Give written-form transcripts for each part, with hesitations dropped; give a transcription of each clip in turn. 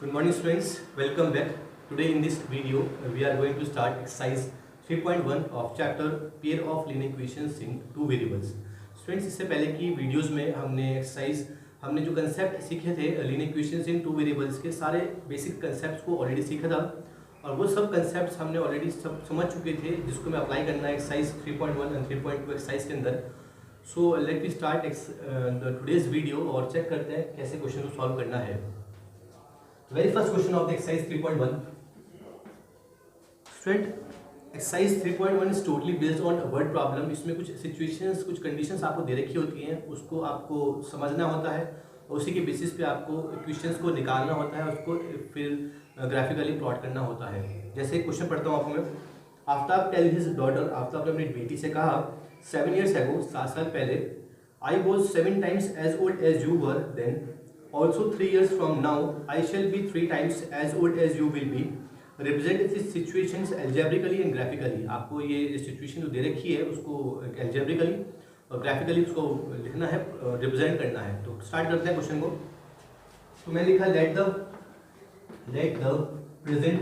Good morning students, welcome back. Today in this video we are going to start exercise 3.1 of chapter pair of linear equations in two variables. Students इससे पहले की videos में हमने जो concept सीखे थे linear equations in two variables के सारे बेसिक कंसेप्ट को ऑलरेडी सीखा था और वो सब कंसेप्ट हमने ऑलरेडी सब समझ चुके थे जिसको मैं अप्लाई करना है एक्सरसाइज 3.1 एंड 3.2 एक्सरसाइज के अंदर. So let me start today's video और चेक करते हैं कैसे क्वेश्चन को सॉल्व करना है. Very first question of the exercise 3.1. Student, exercise 3.1 is totally based on word problem. इसमें कुछ सिचुएशंस, कुछ कंडीशंस आपको दे रखी होती हैं, उसको आपको समझना होता है और उसी के बेसिस पे आपको इक्वेशंस को निकालना होता है, उसको फिर ग्राफिकली प्लॉट करना होता है. जैसे क्वेश्चन पढ़ता हूँ आपको मैं. Aftab tell his daughter, Aftab ने अपनी बेटी से कहा 7 years ago, 7 साल पहले, I was 7 times as old as you were then. Also 3 years from now, I shall be 3 times as old as you will be. Represent these situations algebraically and graphically. आपको ये situation जो दे रखी है उसको algebraically और graphically उसको लिखना है, रिप्रेजेंट करना है. तो स्टार्ट करते हैं क्वेश्चन को. तो मैंने लिखा let the present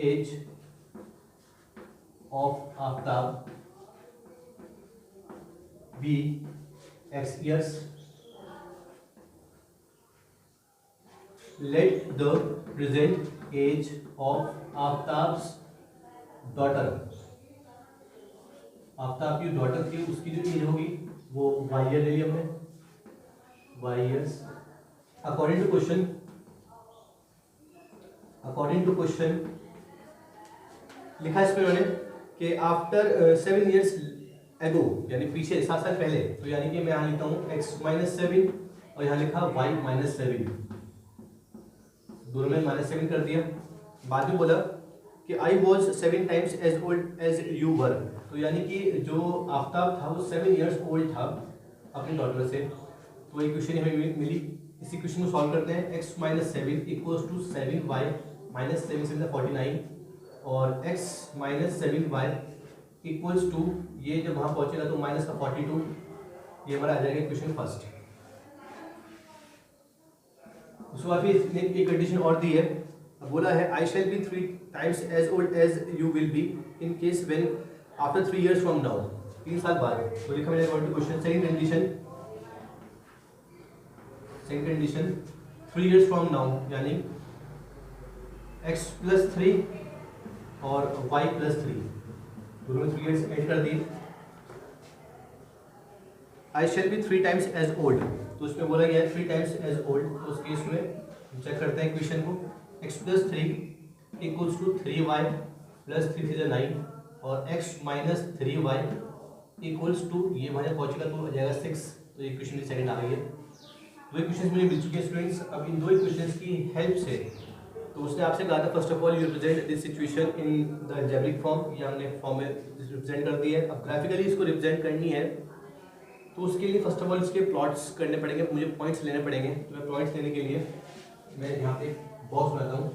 age of Aftab be x years. Let the present age of Aftab's daughter, Aftab की डॉटर थी उसकी जो एज होगी वो y ईयर ले लिया हमने, y years. According to question लिखा इसमें उन्होंने कि आफ्टर 7 years एगो, यानी पीछे 7 साल पहले. तो यानी कि मैं यहाँ लिखता हूँ x-7 और यहाँ लिखा y-7, दोनों में -7 कर दिया. बाद में बोला कि I was 7 times as old as you were. तो यानी कि जो आफ्ताब था वो 7 years old था अपनी डॉटर से. तो इक्वेशन हमें मिली. इसी क्वेश्चन को सॉल्व करते हैं. x-7 इक्वल्स टू 7y-7 49 और x-7y इक्वल्स टू, ये जब वहाँ पहुँचेगा तो माइनस का 42. ये हमारा आ जाएगा क्वेश्चन फर्स्ट. उसके बाद फिर इसने एक कंडीशन और दी है. अब बोला है आई shall be 3 times as old as you will be in case when after 3 years from now. 3 साल बाद. तो लिखा मैंने according to question. Second condition 3 years from now यानी x+3 और y+3 दोनों में 3 years ऐड कर दी. आई shall be 3 times as old. तो उसमें बोला गया 3 times as old. तो उस केस में चेक करते हैं क्वेश्चन को. x+3 equals to 3y plus 3 3 9 और x-3y इक्वल्स टू, ये वहाँ पहुँचेगा तो आ जाएगा 6. तो ये क्वेश्चन की सेकंड आ गई है. दो इक्वेशन मुझे मिल चुके हैं स्टूडेंट्स. अब इन दो इक्वेशन की हेल्प से, तो उसने आपसे कहा था first of all you represent this situation in the algebraic form. ये हमने फॉर्म में रिप्रेजेंट कर दी है. अब ग्राफिकली इसको रिप्रेजेंट करनी है तो उसके लिए फर्स्ट ऑफ ऑल इसके प्लॉट्स करने पड़ेंगे, मुझे पॉइंट्स लेने पड़ेंगे. तो मैं पॉइंट्स लेने के लिए मैं यहाँ पे बॉक्स बनाता हूँ.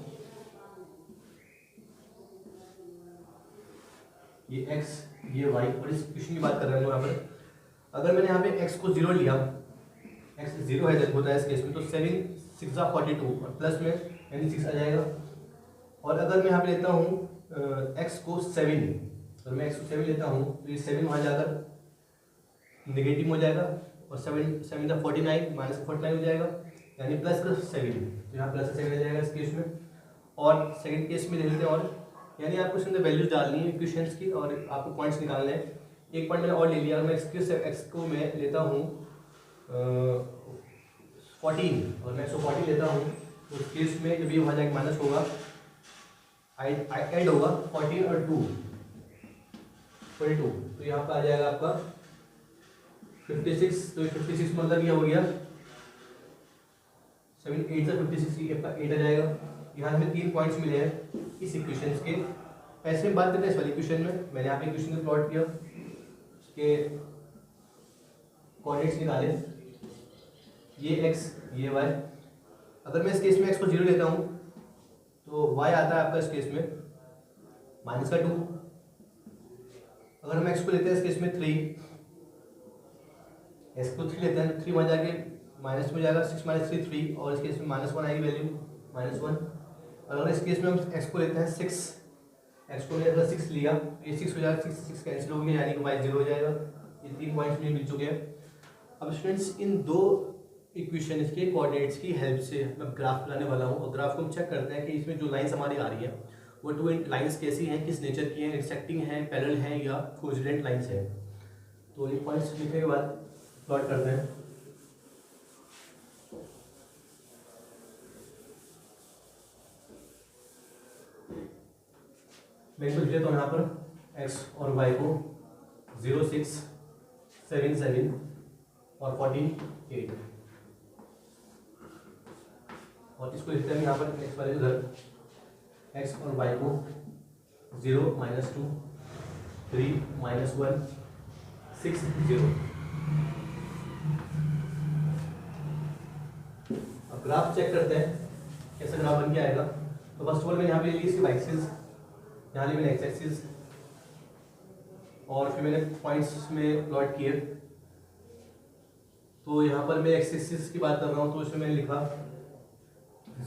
ये x, ये y, और इस क्वेश्चन की बात कर रहे हैं यहाँ पर. अगर मैंने यहाँ पे x को 0 लिया, x 0 है होता है इस केस में, तो 7 6 42 और प्लस में यानी 6 आ जाएगा. और अगर मैं यहाँ पे लेता हूँ x को 7, और मैं x को 7 लेता हूँ तो ये 7 वहाँ जाकर नेगेटिव हो जाएगा और 7 49 माइनस 49 हो जाएगा यानी प्लस का 7. तो यहाँ प्लस 7 आ जाएगा इस केस में. और सेकंड केस में ले लेते हैं, और यानी आपको इसके अंदर वैल्यूज डालनी है इक्वेशंस की और आपको पॉइंट्स निकालने हैं. एक पॉइंट मैंने और ले लिया. मैं x को मैं लेता हूँ 14 और मैं 140 लेता हूँ. तो उस केस में जब ये वहाँ जाकर माइनस होगा, ऐड होगा 14 और 2 22. तो यहाँ पर आ जाएगा आपका 56. तो 56 मतलब ये हो गया 7 8 से 56, ये आपका 8 आ जाएगा. यहाँ हमें 3 पॉइंट्स मिले हैं इस इक्वेशंस के. ऐसे बात करते हैं इस वाली इक्वेशन में. मैंने यहाँ पे इक्वेशन को प्लॉट किया, उसके कोऑर्डिनेट्स निकाले, ये x ये y. अगर मैं इस केस में x को 0 लेता हूँ तो y आता है आपका इस केस में -2. अगर हम x को लेते हैं इस केस में 3, एक्स को 3 लेते हैं तो 3 वहाँ जाके माइनस में जाएगा, 6 माइनस 3 3, और इस केस में -1 आएगी वैल्यू -1। और अगर इस केस में हम एक्स को लेते हैं 6, एक्स को अगर 6 लिया, ये 6 हो जाएगा, 6 6 कैंसिल हो गया, यानी कि y 0 हो जाएगा। ये 3 पॉइंट्स मुझे मिल चुके हैं। अब स्टूडेंट्स इन दो इक्वेशन के कोऑर्डिनेट्स की हेल्प से मैं ग्राफ बनाने वाला हूँ, और ग्राफ को हम चेक करते हैं कि इसमें जो लाइंस हमारी आ रही है वो टू लाइंस कैसी हैं, किस नेचर की हैं, इंटरसेक्टिंग हैं, पैरेलल हैं या कोइंसिडेंट लाइंस हैं। तो ये पॉइंट्स लिखने के बाद प्लॉट करते हैं। मैं इनको लिख लेता हूँ यहाँ पर x और y को 0 6 7 7 और 14 8, और इसको लिखते हैं यहाँ पर x वाले उधर, x और y को 0 -2 3 -1 6 0। अब ग्राफ चेक करते हैं कैसा ग्राफ बन के आएगा। तो फर्स्ट ऑफ ऑल मैंने यहाँ पे ली इसकी y एक्सिस, यहाँ ली मैंने x एक्सिस, और फिर मैंने पॉइंट्स में प्लॉट किए। तो यहाँ पर मैं x एक्सिस की बात कर रहा हूँ, तो इसमें मैंने लिखा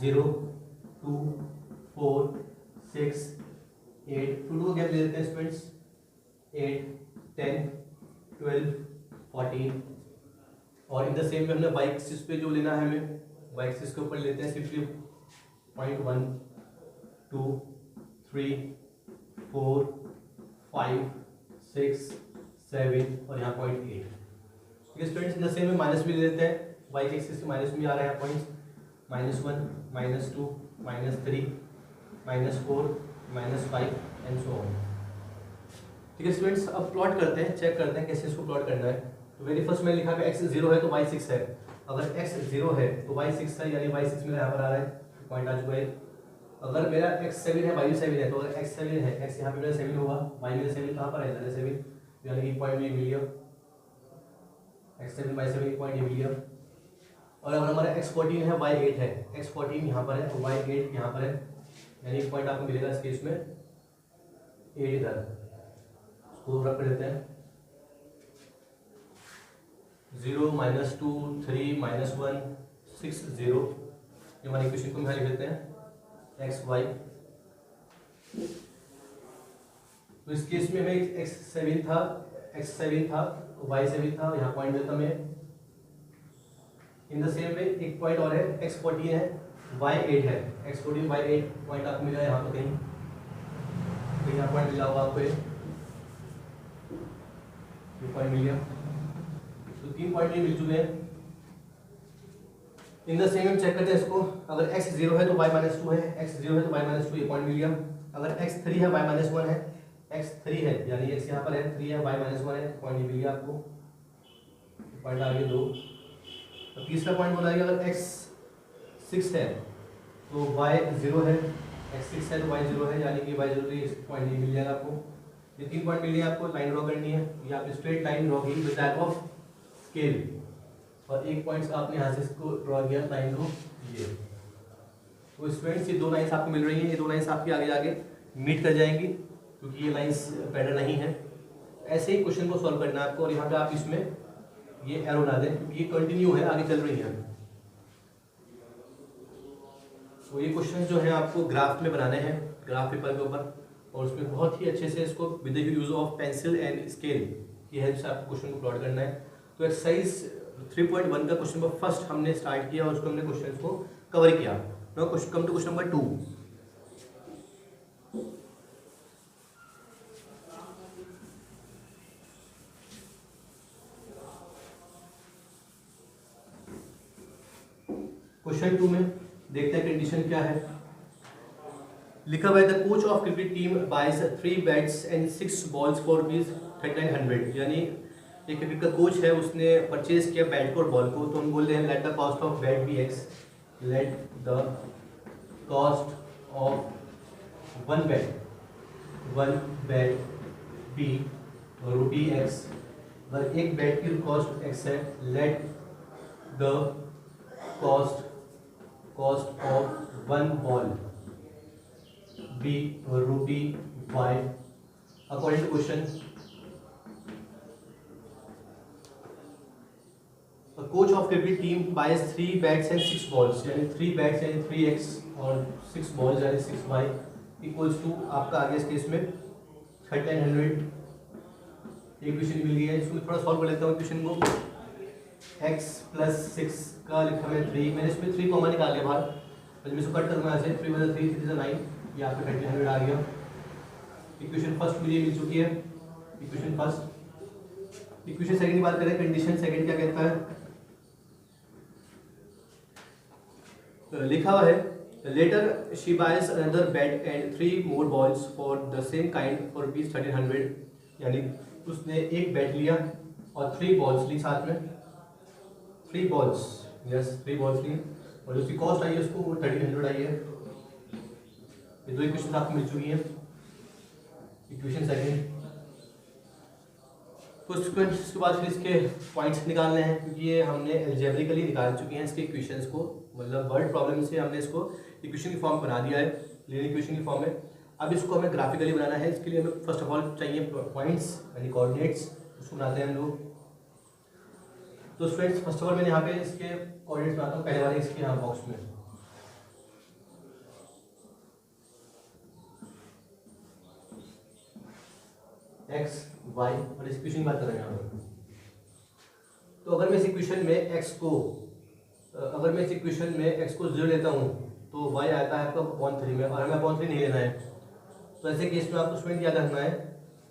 0 2 4 6 8, 2 को गैप ले देते हैं स्टूडेंट्स, 8 10 12 14, और इन द सेम में हमने y एक्सिस पे जो लेना है हमें, y एक्सिस के ऊपर लेते हैं सिंपली 0.1 2 3 4 5 6 7 और यहाँ 0.8। ठीक है स्टूडेंट्स, इन द सेम में माइनस भी ले लेते हैं, y के एक्सिस के माइनस में आ रहा है पॉइंट्स, -1 -2 -3 -4 -5 एंड सो ऑन। ठीक है स्टूडेंट्स, अब प्लॉट करते हैं, चेक करते हैं कैसे इसको प्लॉट करना है। तो वेरी फर्स्ट मैंने लिखा है x 0 है तो y 6 है, अगर x 0 है तो y 6 है, यानी y 6 मेरा यहाँ पर आ रहा है, पॉइंट आ चुका है। अगर मेरा x 7 है, y 7 है, तो अगर x 7 है, x यहाँ पे मेरा 7 होगा, y मेरा 7 कहाँ पर है, 7, यानी कि पॉइंट मिल गया, x 7 y 7 पॉइंट मिल गया। और अगर हमारा x 14 है, y 8 है, x 14 यहाँ पर है तो y 8 यहाँ पर है, यानी पॉइंट आपको मिलेगा इस केस में 8 इधर, उसको रख देते हैं 0 -2 3 -1 6 0। ये हमारी इक्वेशन को हम यहाँ लिख देते हैं x y। तो इस केस में हमें x 7 था, y 7 था, यहाँ पॉइंट देता मैं। इन द सेम में एक पॉइंट और है, x 14 है, y 8 है, x 14 y 8 पॉइंट आपको मिला यहाँ पर कहीं, तो यहाँ पॉइंट मिला होगा आपको, ये पॉइंट मिल गया। तो 3 पॉइंट ये मिल चुके हैं। इन द सेम हम चेक करते हैं इसको, अगर x 0 है तो y -2 है, x 0 है तो y -2, ये पॉइंट मिल गया। अगर x 3 है y -1 है, x 3 है यानी x यहाँ पर है, 3 है y -1 है, पॉइंट मिल गया आपको, पॉइंट आ गए 2। तो तीसरा पॉइंट बोला गया अगर x 6 है तो y 0 है, x 6 है तो y 0 है, यानी कि y 0 तो पॉइंट नहीं मिल जाएगा आपको। ये 3 पॉइंट मिल गए आपको, लाइन ड्रॉ करनी है, ये आप स्ट्रेट लाइन ड्रॉ की विद हेल्प ऑफ स्केल, और एक पॉइंट आपने यहाँ से इसको ड्रॉ किया लाइन को, ये। तो स्टूडेंट्स ये 2 लाइन्स आपको मिल रही हैं, ये 2 लाइन्स आपकी आगे जाके मीट कर जाएंगी, क्योंकि ये लाइन्स पैरेलल नहीं है। ऐसे ही क्वेश्चन को सॉल्व करना है आपको, और यहाँ पे आप इसमें ये एरो ना दें, क्योंकि ये कंटिन्यू है, आगे चल रही है। तो ये क्वेश्चन जो है आपको ग्राफ में बनाने हैं, ग्राफ पेपर के ऊपर, और उसमें बहुत ही अच्छे से इसको with the use of pencil and scale की हेल्प से आपको क्वेश्चन को प्लॉट करना है। तो एक्सरसाइज 3.1 का क्वेश्चन नंबर फर्स्ट हमने स्टार्ट किया और उसको हमने क्वेश्चन को कवर किया। Now come to question number 2। Question 2 में देखते हैं कंडीशन क्या है। लिखा हुआ है the coach of cricket team buys 3 bats and 6 balls for ₹3900, यानी एक क्रिकेट का कोच है, उसने परचेज किया बैट को और बॉल को। तो हम बोल रहे हैं let the cost of bat be x, let the cost of one bat be ₹x। अगर एक बैट की कॉस्ट x है, let the cost of one ball be ₹y according to question. Coach of cricket team buys 3 bats and 6 balls, यानी 3 bats यानी 3x और 6 balls यानी 6y equals to आपका आगे इस केस में 1300। एक क्वेश्चन मिल गया है, इसको थोड़ा सॉल्व कर लेता हूँ क्वेश्चन को। x + 6 का लिखा मैं 3, मैंने इसमें 3 कॉमन निकाल लिया बाहर, तो मैं इसको कट करूँगा ऐसे 3 + 3 = 9, ये आपका 1300 आ गया। इक्वेशन फर्स्ट मुझे मिल चुकी है, इक्वेशन फर्स्ट। इक्वेशन सेकंड की बात करें, कंडीशन सेकंड क्या कहता है, लिखा हुआ है later she buys another bat and 3 more balls for the same kind for ₹1300, यानी उसने एक बैट लिया और 3 बॉल्स ली साथ में, 3 बॉल्स, यस 3 बॉल्स ली और उसकी कॉस्ट आई है उसको वो 1300 आई है। ये दो इक्वेशन आपको मिल चुकी है। इक्वेशन सेकंड, तो स्टूडेंट्स इसके बाद फिर इसके पॉइंट्स निकालने हैं, क्योंकि ये हमने एल्जेब्रिकली निकाल चुके हैं इसके इक्वेशंस को, मतलब वर्ड प्रॉब्लम से हमने इसको इक्वेशन की फॉर्म बना दिया है, लीनियर इक्वेशन की फॉर्म में। अब इसको हमें ग्राफिकली बनाना है, इसके लिए हमें फर्स्ट ऑफ ऑल चाहिए पॉइंट्स यानी कोऑर्डिनेट्स, उसको बनाते हैं हम लोग। तो स्टूडेंट्स फर्स्ट ऑफ ऑल मैंने यहाँ पे इसके कोऑर्डिनेट्स बनाता हूँ, पहले वाले इसके यहाँ बॉक्स में x y, और इस इक्वेशन की बात कर रहे हैं यहाँ पर। तो अगर मैं इस इक्वेशन में x को 0 लेता हूँ तो y आता है आपका (3) में, और हमें (3) नहीं लेना है, तो ऐसे केस में आपको स्टूडेंट याद रखना है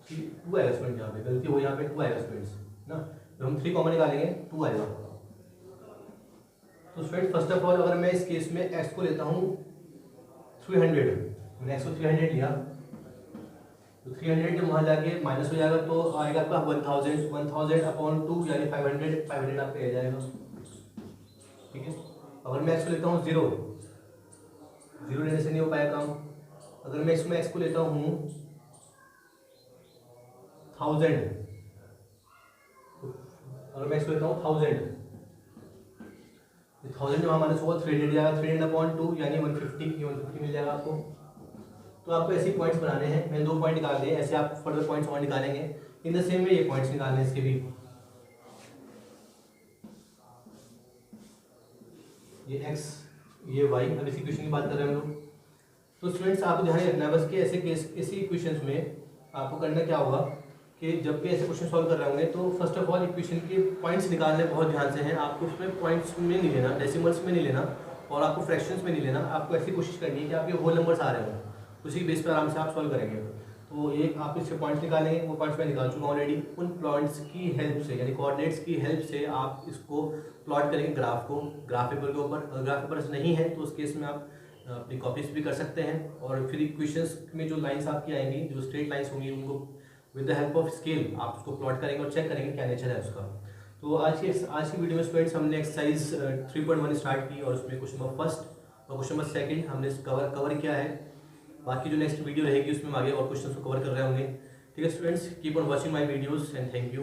कि 2 आएगा स्टूडेंट, यहाँ पे गलती हो, यहाँ पे 2 आएगा स्टूडेंट्स ना, जब हम 3 कॉमन निकालेंगे 2 आएगा। तो स्टूडेंट फर्स्ट ऑफ ऑल अगर मैं इस केस में x को लेता हूँ 300, मैंने x को 300 लिया, तो 300 जब वहाँ जाके माइनस हो जाएगा तो आएगा आपका 1000/2 यानी 500 आपका आ जाएगा, ठीक है। अगर मैं x को लेता हूँ 0 लेने से नहीं हो पाएगा काम। अगर मैं इसमें x को लेता हूँ 1000, अगर मैं इसको लेता हूँ 1000 जब वहाँ माइनस होगा 300 जाएगा, 300/2 यानी 150 मिल जाएगा आपको। तो आपको ऐसे पॉइंट्स बनाने हैं, मैंने 2 पॉइंट निकाल दिए, ऐसे आप फर्दर पॉइंट्स और निकालेंगे। इन द सेम वे ये पॉइंट्स निकालने हैं इसके भी, ये x ये y। अब इस इक्वेशन की बात कर रहे हैं हम लोग। तो स्टूडेंट्स आपको ध्यान रखना है बस कि ऐसे इक्वेशंस में आपको करना क्या होगा कि जब भी ऐसे क्वेश्चन सॉल्व कर रहे होंगे तो फर्स्ट ऑफ ऑल इक्वेशन के पॉइंट्स निकालने बहुत ध्यान से हैं। आपको उसमें पॉइंट्स में नहीं लेना, डेसिमल्स में नहीं लेना, और आपको फ्रैक्शंस में नहीं लेना। आपको ऐसी कोशिश करनी है कि आपके होल नंबर्स आ रहे हो, उसी बेस पर आराम से आप सॉल्व करेंगे। तो एक आप इससे पॉइंट्स निकालेंगे, वो पॉइंट्स मैं निकाल चुका हूँ ऑलरेडी। उन पॉइंट्स की हेल्प से यानी कोऑर्डिनेट्स की हेल्प से आप इसको प्लॉट करेंगे ग्राफ को, ग्राफ पेपर के ऊपर। अगर ग्राफ पेपर नहीं है तो उस केस में आप अपनी कॉपीज भी कर सकते हैं, और फिर इक्वेशंस में जो लाइंस आपकी आएंगी, जो स्ट्रेट लाइंस होंगी, उनको with the help of scale आप उसको प्लॉट करेंगे और चेक करेंगे क्या नेचर है उसका। तो आज की वीडियो में स्टूडेंट्स हमने एक्सरसाइज 3.1 स्टार्ट की, और उसमें क्वेश्चन नंबर फर्स्ट और क्वेश्चन नंबर सेकंड हमने कवर किया है। बाकी जो नेक्स्ट वीडियो रहेगी उसमें हम आगे और क्वेश्चन को कवर कर रहे होंगे। ठीक है students, keep on watching my videos and thank you.